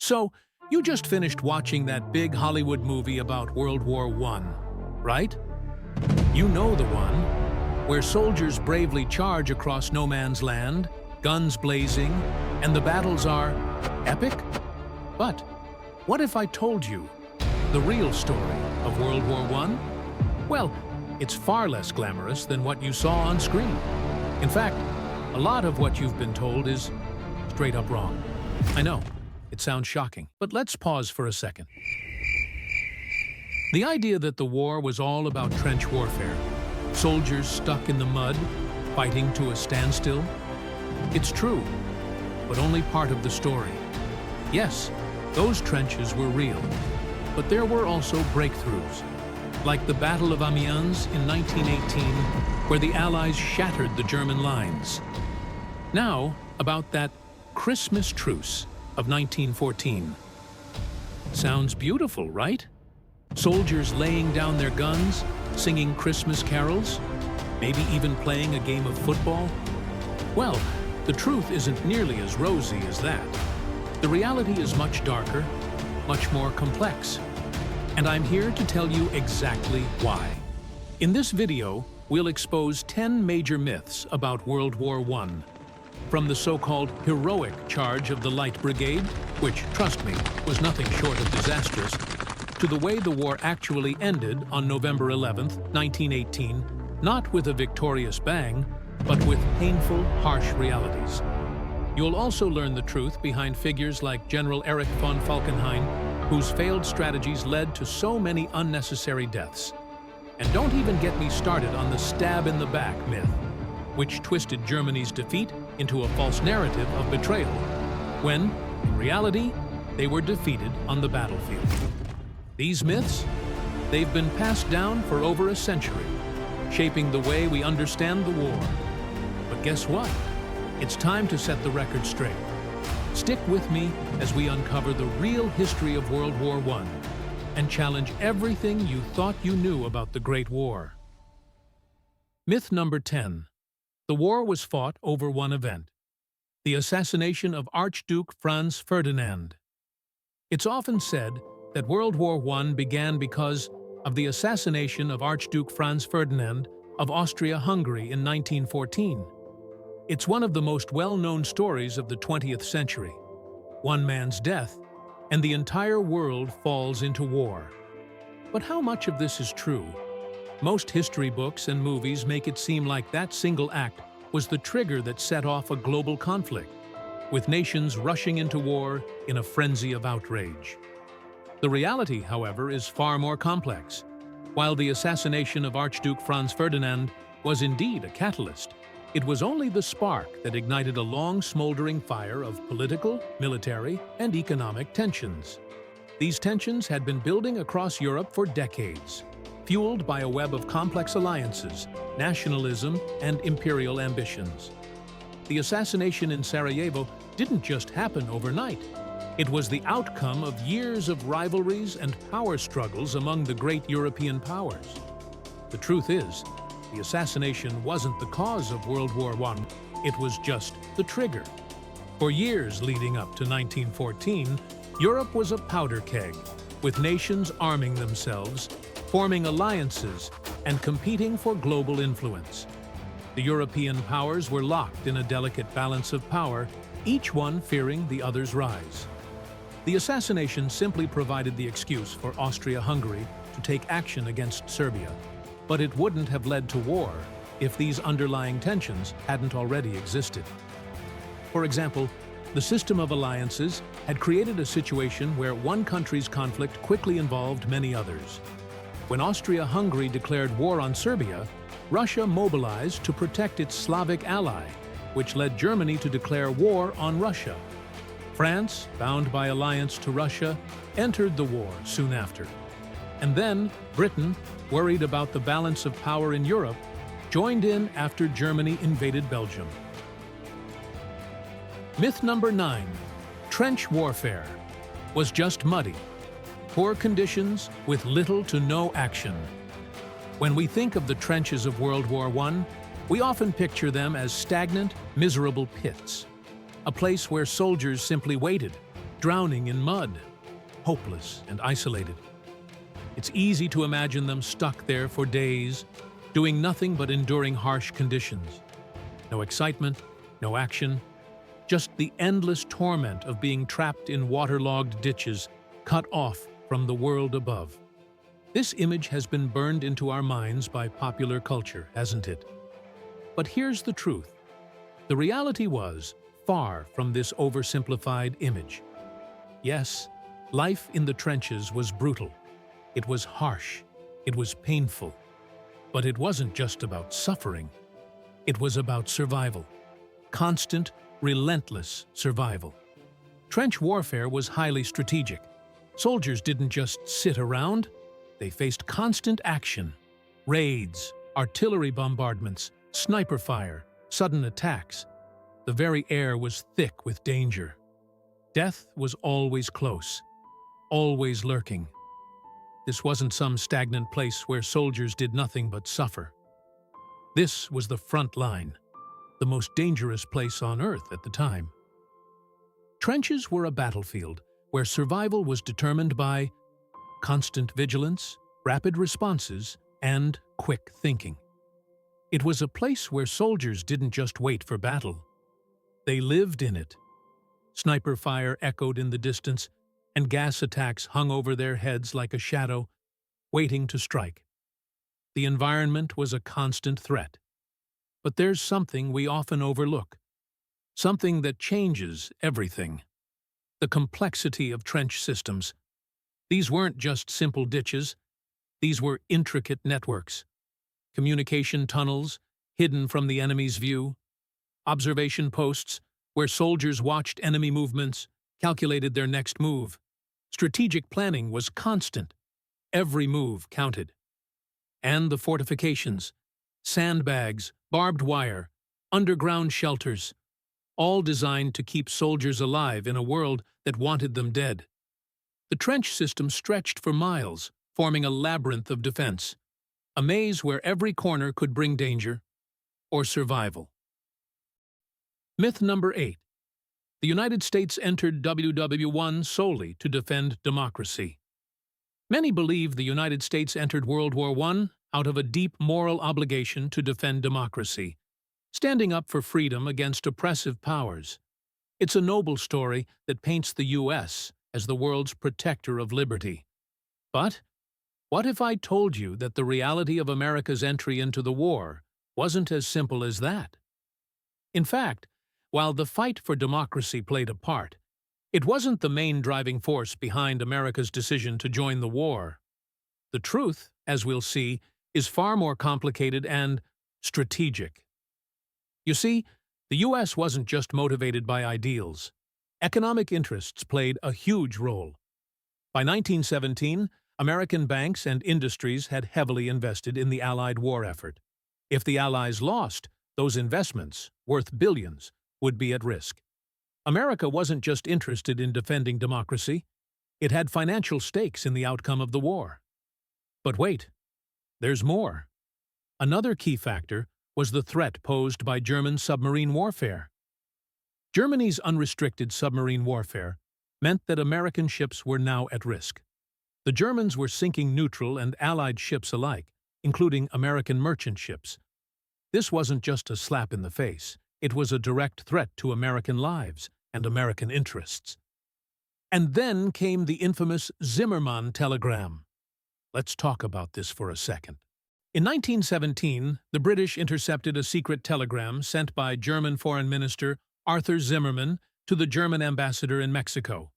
So, you just finished watching that big Hollywood movie about World War I, right? You know the one, where soldiers bravely charge across no man's land, guns blazing, and the battles are epic? But what if I told you the real story of World War I? Well, it's far less glamorous than what you saw on screen. In fact, a lot of what you've been told is straight up wrong. I know, it sounds shocking, but let's pause for a second. The idea that the war was all about trench warfare, soldiers stuck in the mud, fighting to a standstill, it's true, but only part of the story. Yes, those trenches were real, but there were also breakthroughs, like the Battle of Amiens in 1918, where the Allies shattered the German lines. Now, about that Christmas truce of 1914. Sounds beautiful, right? Soldiers laying down their guns, singing Christmas carols, maybe even playing a game of football? Well, the truth isn't nearly as rosy as that. The reality is much darker, much more complex. And I'm here to tell you exactly why. In this video, we'll expose 10 major myths about World War I. From the so-called heroic charge of the Light Brigade, which, trust me, was nothing short of disastrous, to the way the war actually ended on November 11th, 1918, not with a victorious bang, but with painful, harsh realities. You'll also learn the truth behind figures like General Erich von Falkenhayn, whose failed strategies led to so many unnecessary deaths. And don't even get me started on the stab-in-the-back myth, which twisted Germany's defeat into a false narrative of betrayal, when, in reality, they were defeated on the battlefield. These myths, they've been passed down for over a century, shaping the way we understand the war. But guess what? It's time to set the record straight. Stick with me as we uncover the real history of World War I and challenge everything you thought you knew about the Great War. Myth number 10. The war was fought over one event: the assassination of Archduke Franz Ferdinand. It's often said that World War I began because of the assassination of Archduke Franz Ferdinand of Austria-Hungary in 1914. It's one of the most well-known stories of the 20th century. One man's death, and the entire world falls into war. But how much of this is true? Most history books and movies make it seem like that single act was the trigger that set off a global conflict, with nations rushing into war in a frenzy of outrage. The reality, however, is far more complex. While the assassination of Archduke Franz Ferdinand was indeed a catalyst, it was only the spark that ignited a long smoldering fire of political, military, and economic tensions. These tensions had been building across Europe for decades, fueled by a web of complex alliances, nationalism, and imperial ambitions. The assassination in Sarajevo didn't just happen overnight. It was the outcome of years of rivalries and power struggles among the great European powers. The truth is, the assassination wasn't the cause of World War I, it was just the trigger. For years leading up to 1914, Europe was a powder keg, with nations arming themselves, forming alliances, and competing for global influence. The European powers were locked in a delicate balance of power, each one fearing the other's rise. The assassination simply provided the excuse for Austria-Hungary to take action against Serbia. But it wouldn't have led to war if these underlying tensions hadn't already existed. For example, the system of alliances had created a situation where one country's conflict quickly involved many others. When Austria-Hungary declared war on Serbia, Russia mobilized to protect its Slavic ally, which led Germany to declare war on Russia. France, bound by alliance to Russia, entered the war soon after. And then Britain, worried about the balance of power in Europe, joined in after Germany invaded Belgium. Myth number 9. Trench warfare was just muddy. Poor conditions with little to no action. When we think of the trenches of World War I, we often picture them as stagnant, miserable pits. A place where soldiers simply waited, drowning in mud, hopeless and isolated. It's easy to imagine them stuck there for days, doing nothing but enduring harsh conditions. No excitement, no action, just the endless torment of being trapped in waterlogged ditches, cut off from the world above. This image has been burned into our minds by popular culture, hasn't it? But here's the truth. The reality was far from this oversimplified image. Yes, life in the trenches was brutal. It was harsh. It was painful. But it wasn't just about suffering. It was about survival. Constant, relentless survival. Trench warfare was highly strategic. Soldiers didn't just sit around. They faced constant action. Raids, artillery bombardments, sniper fire, sudden attacks. The very air was thick with danger. Death was always close, always lurking. This wasn't some stagnant place where soldiers did nothing but suffer. This was the front line, the most dangerous place on Earth at the time. Trenches were a battlefield where survival was determined by constant vigilance, rapid responses, and quick thinking. It was a place where soldiers didn't just wait for battle. They lived in it. Sniper fire echoed in the distance, and gas attacks hung over their heads like a shadow, waiting to strike. The environment was a constant threat. But there's something we often overlook, something that changes everything. The complexity of trench systems. These weren't just simple ditches. These were intricate networks. Communication tunnels, hidden from the enemy's view. Observation posts, where soldiers watched enemy movements, calculated their next move. Strategic planning was constant. Every move counted. And the fortifications, sandbags, barbed wire, underground shelters, all designed to keep soldiers alive in a world that wanted them dead. The trench system stretched for miles, forming a labyrinth of defense, a maze where every corner could bring danger or survival. Myth number 8. The United States entered WWI solely to defend democracy. Many believe the United States entered World War I out of a deep moral obligation to defend democracy, standing up for freedom against oppressive powers. It's a noble story that paints the U.S. as the world's protector of liberty. But what if I told you that the reality of America's entry into the war wasn't as simple as that? In fact, while the fight for democracy played a part, it wasn't the main driving force behind America's decision to join the war. The truth, as we'll see, is far more complicated and strategic. You see, the U.S. wasn't just motivated by ideals. Economic interests played a huge role. By 1917, American banks and industries had heavily invested in the Allied war effort. If the Allies lost, those investments, worth billions, would be at risk. America wasn't just interested in defending democracy. It had financial stakes in the outcome of the war. But wait, there's more. Another key factor was the threat posed by German submarine warfare. Germany's unrestricted submarine warfare meant that American ships were now at risk. The Germans were sinking neutral and Allied ships alike, including American merchant ships. This wasn't just a slap in the face. It was a direct threat to American lives and American interests. And then came the infamous Zimmermann telegram. Let's talk about this for a second. In 1917, the British intercepted a secret telegram sent by German Foreign Minister Arthur Zimmermann to the German ambassador in Mexico.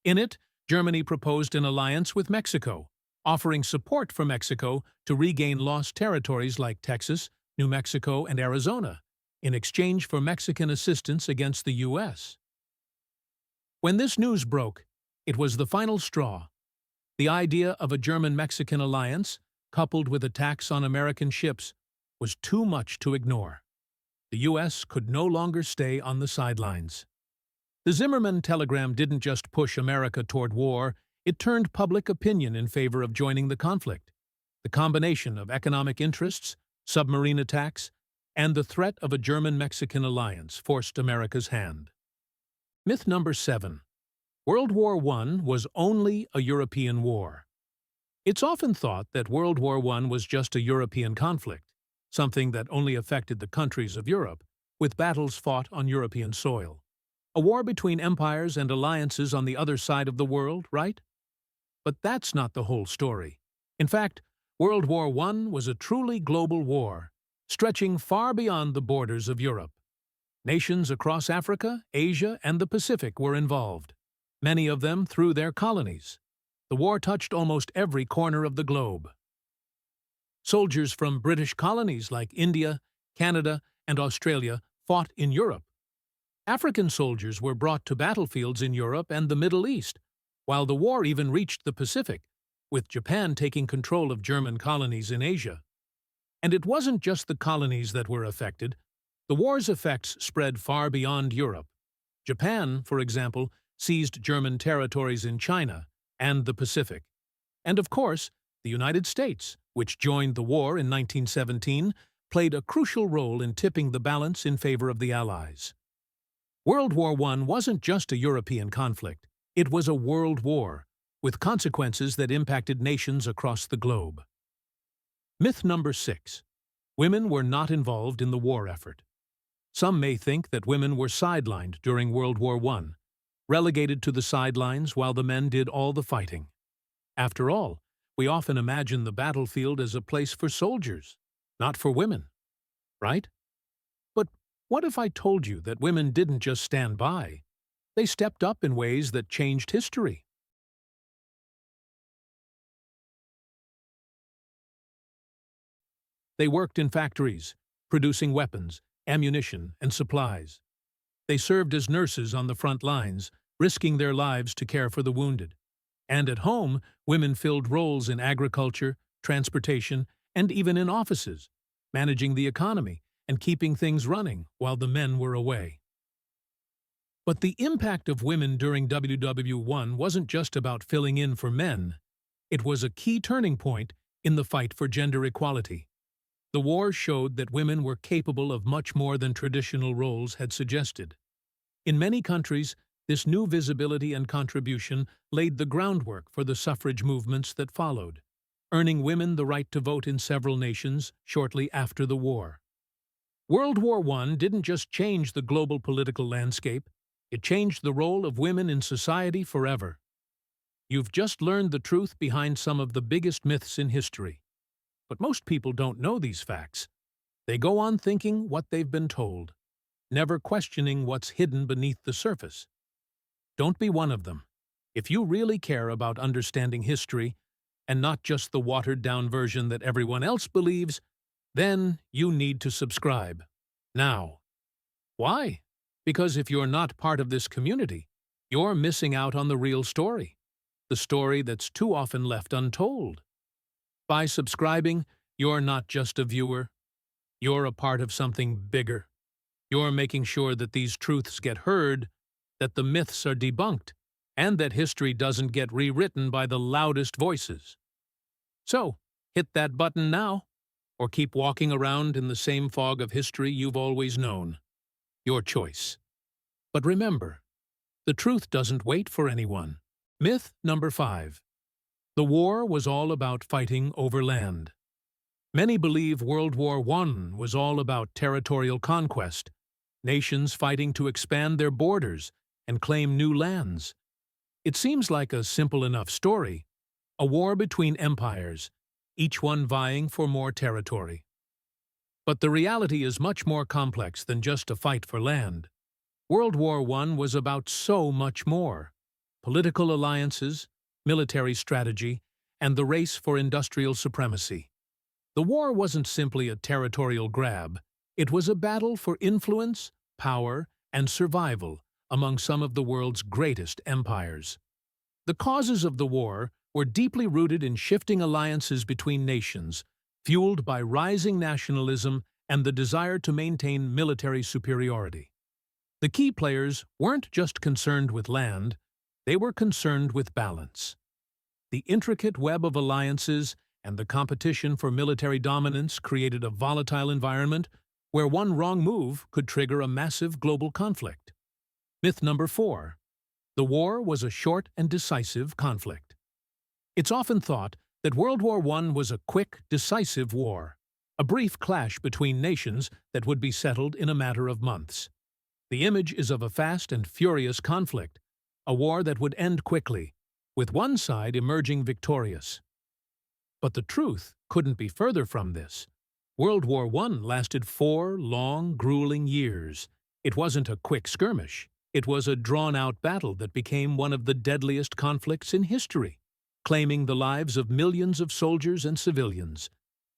In it, Germany proposed an alliance with Mexico, offering support for Mexico to regain lost territories like Texas, New Mexico, and Arizona, in exchange for Mexican assistance against the U.S. When this news broke, it was the final straw. The idea of a German-Mexican alliance, coupled with attacks on American ships, was too much to ignore. The U.S. could no longer stay on the sidelines. The Zimmermann telegram didn't just push America toward war, it turned public opinion in favor of joining the conflict. The combination of economic interests, submarine attacks, and the threat of a German-Mexican alliance forced America's hand. Myth number 7. World War I was only a European war. It's often thought that World War I was just a European conflict, something that only affected the countries of Europe, with battles fought on European soil. A war between empires and alliances on the other side of the world, right? But that's not the whole story. In fact, World War I was a truly global war, stretching far beyond the borders of Europe. Nations across Africa, Asia, and the Pacific were involved, many of them through their colonies. The war touched almost every corner of the globe. Soldiers from British colonies like India, Canada, and Australia fought in Europe. African soldiers were brought to battlefields in Europe and the Middle East, while the war even reached the Pacific, with Japan taking control of German colonies in Asia. And it wasn't just the colonies that were affected. The war's effects spread far beyond Europe. Japan, for example, seized German territories in China and the Pacific. And of course, the United States, which joined the war in 1917, played a crucial role in tipping the balance in favor of the Allies. World War I wasn't just a European conflict. It was a world war, with consequences that impacted nations across the globe. Myth number 6. Women were not involved in the war effort. Some may think that women were sidelined during World War I, relegated to the sidelines while the men did all the fighting. After all, we often imagine the battlefield as a place for soldiers, not for women, right? But what if I told you that women didn't just stand by? They stepped up in ways that changed history. They worked in factories, producing weapons, ammunition, and supplies. They served as nurses on the front lines, risking their lives to care for the wounded. And at home, women filled roles in agriculture, transportation, and even in offices, managing the economy and keeping things running while the men were away. But the impact of women during WWI wasn't just about filling in for men. It was a key turning point in the fight for gender equality. The war showed that women were capable of much more than traditional roles had suggested. In many countries, this new visibility and contribution laid the groundwork for the suffrage movements that followed, earning women the right to vote in several nations shortly after the war. World War I didn't just change the global political landscape, it changed the role of women in society forever. You've just learned the truth behind some of the biggest myths in history. But most people don't know these facts. They go on thinking what they've been told, never questioning what's hidden beneath the surface. Don't be one of them. If you really care about understanding history, and not just the watered-down version that everyone else believes, then you need to subscribe. Now. Why? Because if you're not part of this community, you're missing out on the real story, the story that's too often left untold. By subscribing, you're not just a viewer. You're a part of something bigger. You're making sure that these truths get heard, that the myths are debunked, and that history doesn't get rewritten by the loudest voices. So, hit that button now, or keep walking around in the same fog of history you've always known. Your choice. But remember, the truth doesn't wait for anyone. Myth number 5. The war was all about fighting over land. Many believe World War I was all about territorial conquest, nations fighting to expand their borders and claim new lands. It seems like a simple enough story, a war between empires, each one vying for more territory. But the reality is much more complex than just a fight for land. World War I was about so much more: political alliances, military strategy, and the race for industrial supremacy. The war wasn't simply a territorial grab. It was a battle for influence, power, and survival among some of the world's greatest empires. The causes of the war were deeply rooted in shifting alliances between nations, fueled by rising nationalism and the desire to maintain military superiority. The key players weren't just concerned with land, they were concerned with balance. The intricate web of alliances and the competition for military dominance created a volatile environment where one wrong move could trigger a massive global conflict. Myth number 4. The war was a short and decisive conflict. It's often thought that World War I was a quick, decisive war, a brief clash between nations that would be settled in a matter of months. The image is of a fast and furious conflict, a war that would end quickly, with one side emerging victorious. But the truth couldn't be further from this. World War I lasted 4 long, grueling years. It wasn't a quick skirmish. It was a drawn-out battle that became one of the deadliest conflicts in history, claiming the lives of millions of soldiers and civilians.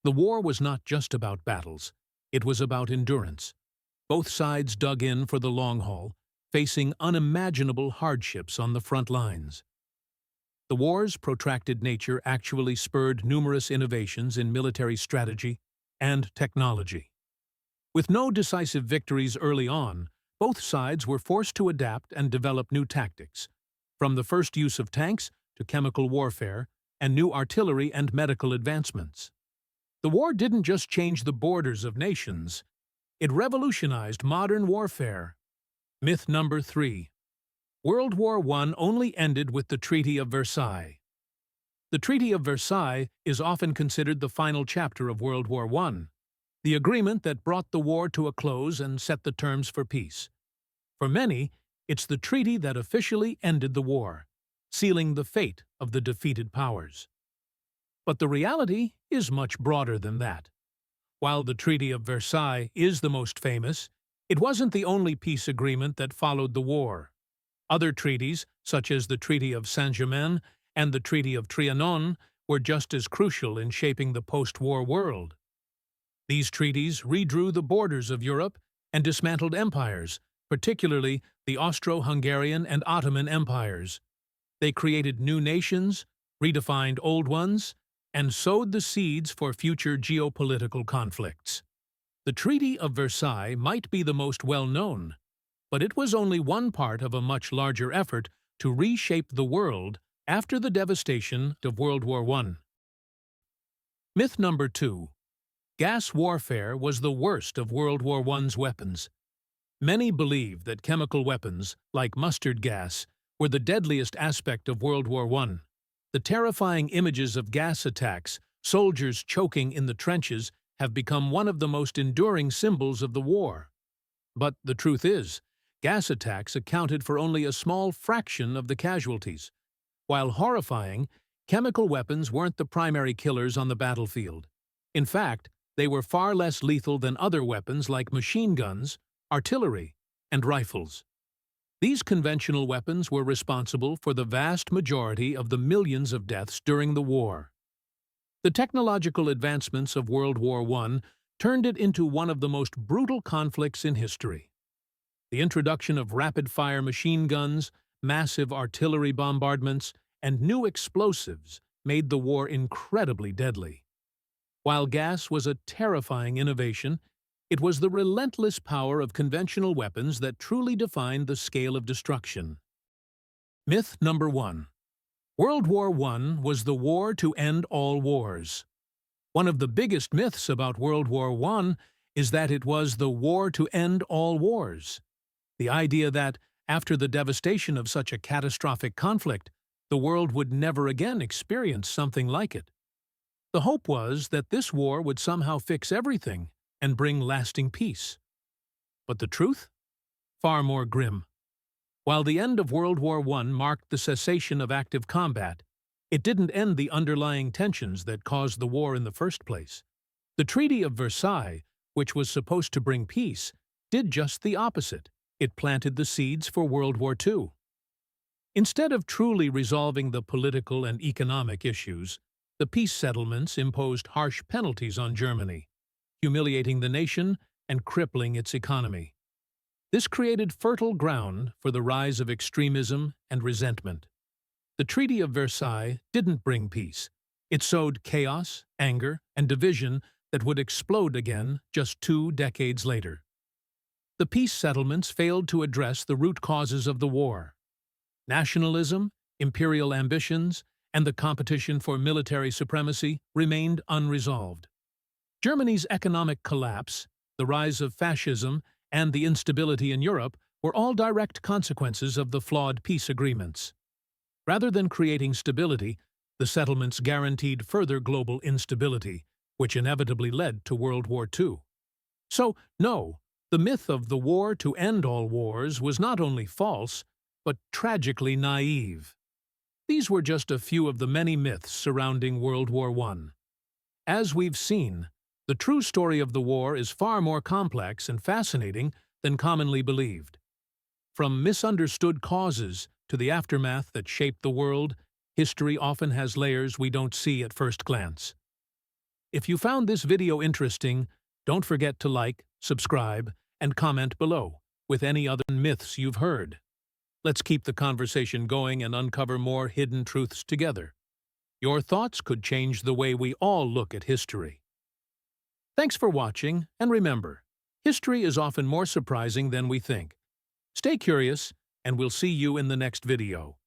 The war was not just about battles. It was about endurance. Both sides dug in for the long haul, facing unimaginable hardships on the front lines. The war's protracted nature actually spurred numerous innovations in military strategy and technology. With no decisive victories early on, both sides were forced to adapt and develop new tactics, from the first use of tanks to chemical warfare and new artillery and medical advancements. The war didn't just change the borders of nations, it revolutionized modern warfare. Myth number 3. World War I only ended with the Treaty of Versailles. The Treaty of Versailles is often considered the final chapter of World War I, the agreement that brought the war to a close and set the terms for peace. For many, it's the treaty that officially ended the war, sealing the fate of the defeated powers. But the reality is much broader than that. While the Treaty of Versailles is the most famous, it wasn't the only peace agreement that followed the war. Other treaties, such as the Treaty of Saint-Germain and the Treaty of Trianon, were just as crucial in shaping the post-war world. These treaties redrew the borders of Europe and dismantled empires, particularly the Austro-Hungarian and Ottoman empires. They created new nations, redefined old ones, and sowed the seeds for future geopolitical conflicts. The Treaty of Versailles might be the most well-known, but it was only one part of a much larger effort to reshape the world after the devastation of World War I. Myth number 2. Gas warfare was the worst of World War I's weapons. Many believe that chemical weapons, like mustard gas, were the deadliest aspect of World War I. The terrifying images of gas attacks, soldiers choking in the trenches, have become one of the most enduring symbols of the war. But the truth is, gas attacks accounted for only a small fraction of the casualties. While horrifying, chemical weapons weren't the primary killers on the battlefield. In fact, they were far less lethal than other weapons like machine guns, artillery, and rifles. These conventional weapons were responsible for the vast majority of the millions of deaths during the war. The technological advancements of World War I turned it into one of the most brutal conflicts in history. The introduction of rapid-fire machine guns, massive artillery bombardments, and new explosives made the war incredibly deadly. While gas was a terrifying innovation, it was the relentless power of conventional weapons that truly defined the scale of destruction. Myth number 1. World War I was the war to end all wars. One of the biggest myths about World War I is that it was the war to end all wars. The idea that, after the devastation of such a catastrophic conflict, the world would never again experience something like it. The hope was that this war would somehow fix everything and bring lasting peace. But the truth? Far more grim. While the end of World War I marked the cessation of active combat, it didn't end the underlying tensions that caused the war in the first place. The Treaty of Versailles, which was supposed to bring peace, did just the opposite. It planted the seeds for World War II. Instead of truly resolving the political and economic issues, the peace settlements imposed harsh penalties on Germany, humiliating the nation and crippling its economy. This created fertile ground for the rise of extremism and resentment. The Treaty of Versailles didn't bring peace. It sowed chaos, anger, and division that would explode again just 2 decades later. The peace settlements failed to address the root causes of the war. Nationalism, imperial ambitions, and the competition for military supremacy remained unresolved. Germany's economic collapse, the rise of fascism, and the instability in Europe were all direct consequences of the flawed peace agreements. Rather than creating stability, the settlements guaranteed further global instability, which inevitably led to World War II. So, no, the myth of the war to end all wars was not only false, but tragically naive. These were just a few of the many myths surrounding World War I. As we've seen, the true story of the war is far more complex and fascinating than commonly believed. From misunderstood causes to the aftermath that shaped the world, history often has layers we don't see at first glance. If you found this video interesting, don't forget to like, subscribe, and comment below with any other myths you've heard. Let's keep the conversation going and uncover more hidden truths together. Your thoughts could change the way we all look at history. Thanks for watching, and remember, history is often more surprising than we think. Stay curious, and we'll see you in the next video.